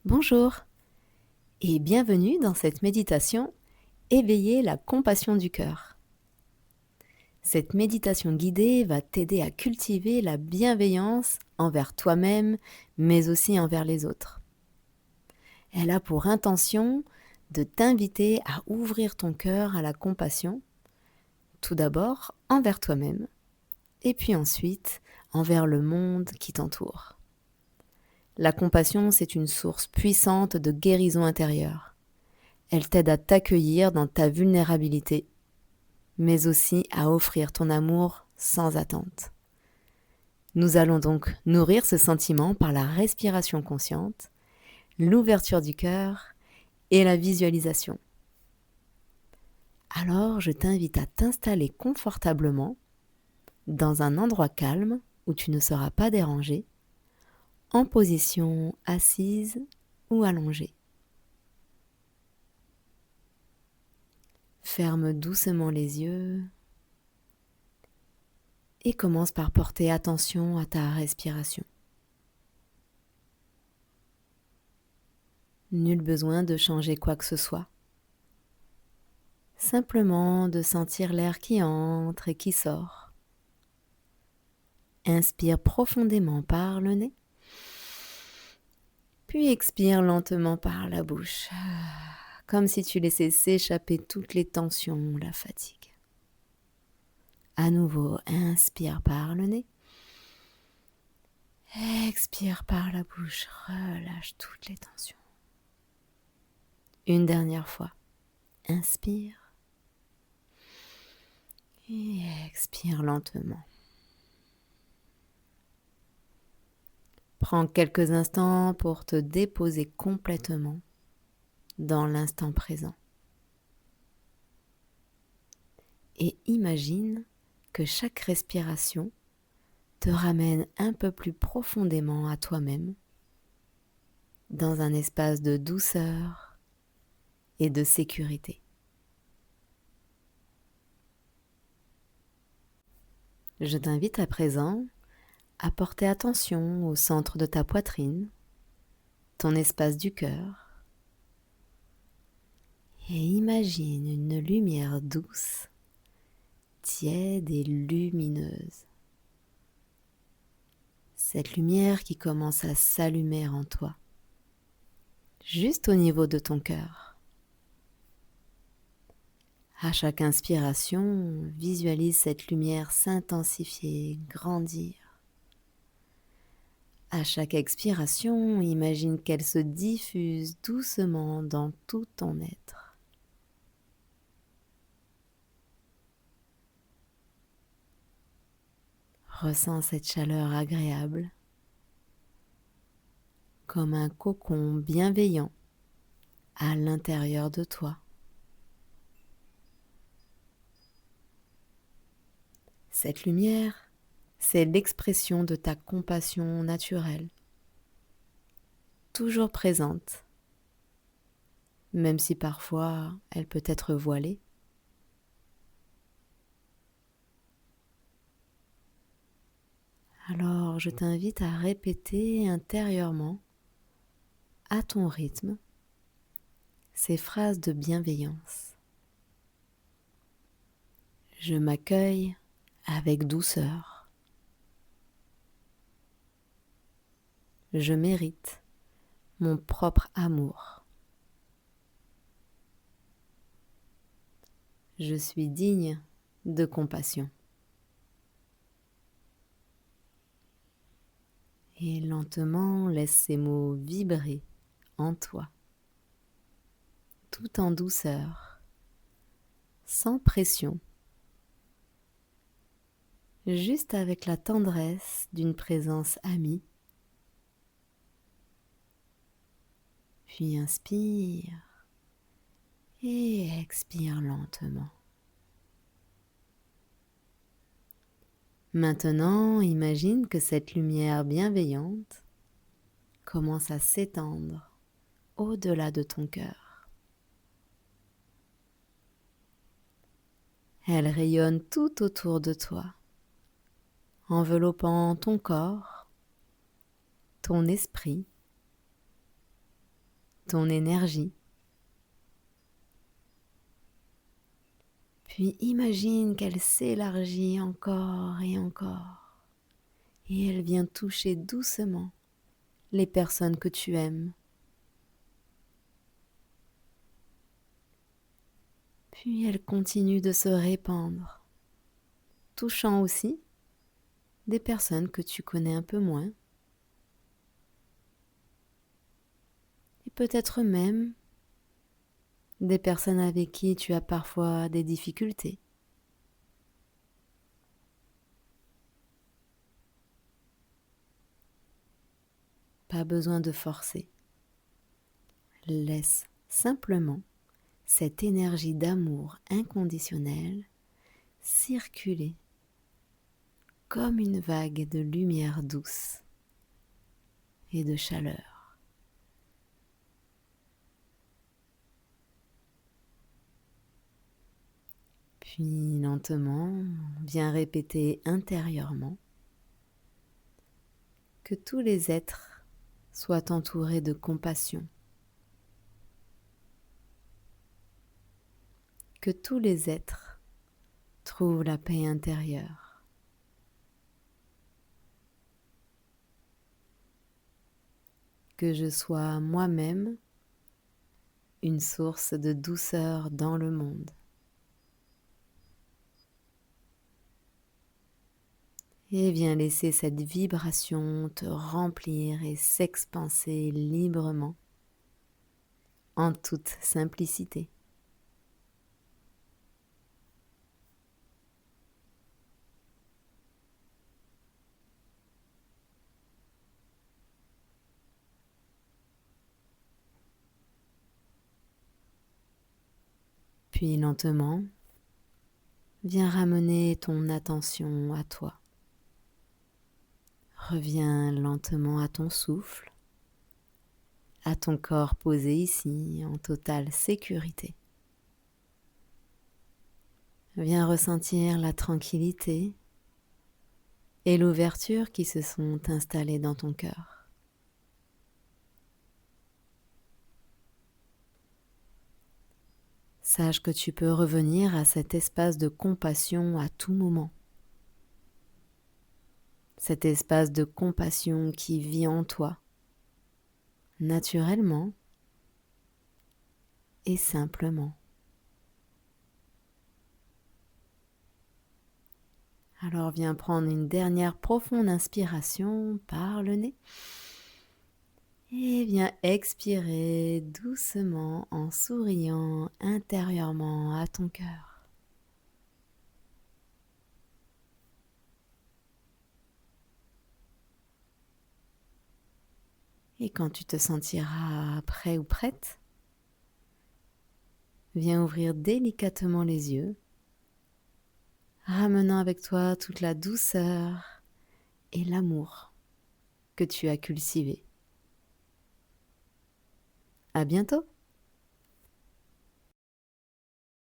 Bonjour et bienvenue dans cette méditation Éveiller la compassion du cœur. Cette méditation guidée va t'aider à cultiver la bienveillance envers toi-même, mais aussi envers les autres. Elle a pour intention de t'inviter à ouvrir ton cœur à la compassion, tout d'abord envers toi-même, et puis ensuite envers le monde qui t'entoure. La compassion, c'est une source puissante de guérison intérieure. Elle t'aide à t'accueillir dans ta vulnérabilité, mais aussi à offrir ton amour sans attente. Nous allons donc nourrir ce sentiment par la respiration consciente, l'ouverture du cœur et la visualisation. Alors, je t'invite à t'installer confortablement dans un endroit calme où tu ne seras pas dérangé, en position assise ou allongée. Ferme doucement les yeux et commence par porter attention à ta respiration. Nul besoin de changer quoi que ce soit. Simplement de sentir l'air qui entre et qui sort. Inspire profondément par le nez, puis expire lentement par la bouche, comme si tu laissais s'échapper toutes les tensions, la fatigue. À nouveau, inspire par le nez. Expire par la bouche, relâche toutes les tensions. Une dernière fois, inspire et expire lentement. Prends quelques instants pour te déposer complètement dans l'instant présent. Et imagine que chaque respiration te ramène un peu plus profondément à toi-même, dans un espace de douceur et de sécurité. Je t'invite à présent à porter attention au centre de ta poitrine, ton espace du cœur, et imagine une lumière douce, tiède et lumineuse. Cette lumière qui commence à s'allumer en toi, juste au niveau de ton cœur. À chaque inspiration, visualise cette lumière s'intensifier, grandir. À chaque expiration, imagine qu'elle se diffuse doucement dans tout ton être. Ressens cette chaleur agréable, comme un cocon bienveillant à l'intérieur de toi. Cette lumière, c'est l'expression de ta compassion naturelle, toujours présente, même si parfois elle peut être voilée. Alors je t'invite à répéter intérieurement, à ton rythme, ces phrases de bienveillance. Je m'accueille avec douceur. Je mérite mon propre amour. Je suis digne de compassion. Et lentement, laisse ces mots vibrer en toi, tout en douceur, sans pression, juste avec la tendresse d'une présence amie. Puis inspire et expire lentement. Maintenant, imagine que cette lumière bienveillante commence à s'étendre au-delà de ton cœur. Elle rayonne tout autour de toi, enveloppant ton corps, ton esprit ton énergie. Puis imagine qu'elle s'élargit encore et encore, et elle vient toucher doucement les personnes que tu aimes. Puis elle continue de se répandre, touchant aussi des personnes que tu connais un peu moins, et peut-être même des personnes avec qui tu as parfois des difficultés. Pas besoin de forcer. Laisse simplement cette énergie d'amour inconditionnel circuler comme une vague de lumière douce et de chaleur. Puis lentement, viens répéter intérieurement que tous les êtres soient entourés de compassion, que tous les êtres trouvent la paix intérieure, que je sois moi-même une source de douceur dans le monde. Et viens laisser cette vibration te remplir et s'expanser librement en toute simplicité. Puis lentement, viens ramener ton attention à toi. Reviens lentement à ton souffle, à ton corps posé ici en totale sécurité. Viens ressentir la tranquillité et l'ouverture qui se sont installées dans ton cœur. Sache que tu peux revenir à cet espace de compassion à tout moment. Cet espace de compassion qui vit en toi, naturellement et simplement. Alors viens prendre une dernière profonde inspiration par le nez et viens expirer doucement en souriant intérieurement à ton cœur. Et quand tu te sentiras prêt ou prête, viens ouvrir délicatement les yeux, ramenant avec toi toute la douceur et l'amour que tu as cultivé. À bientôt!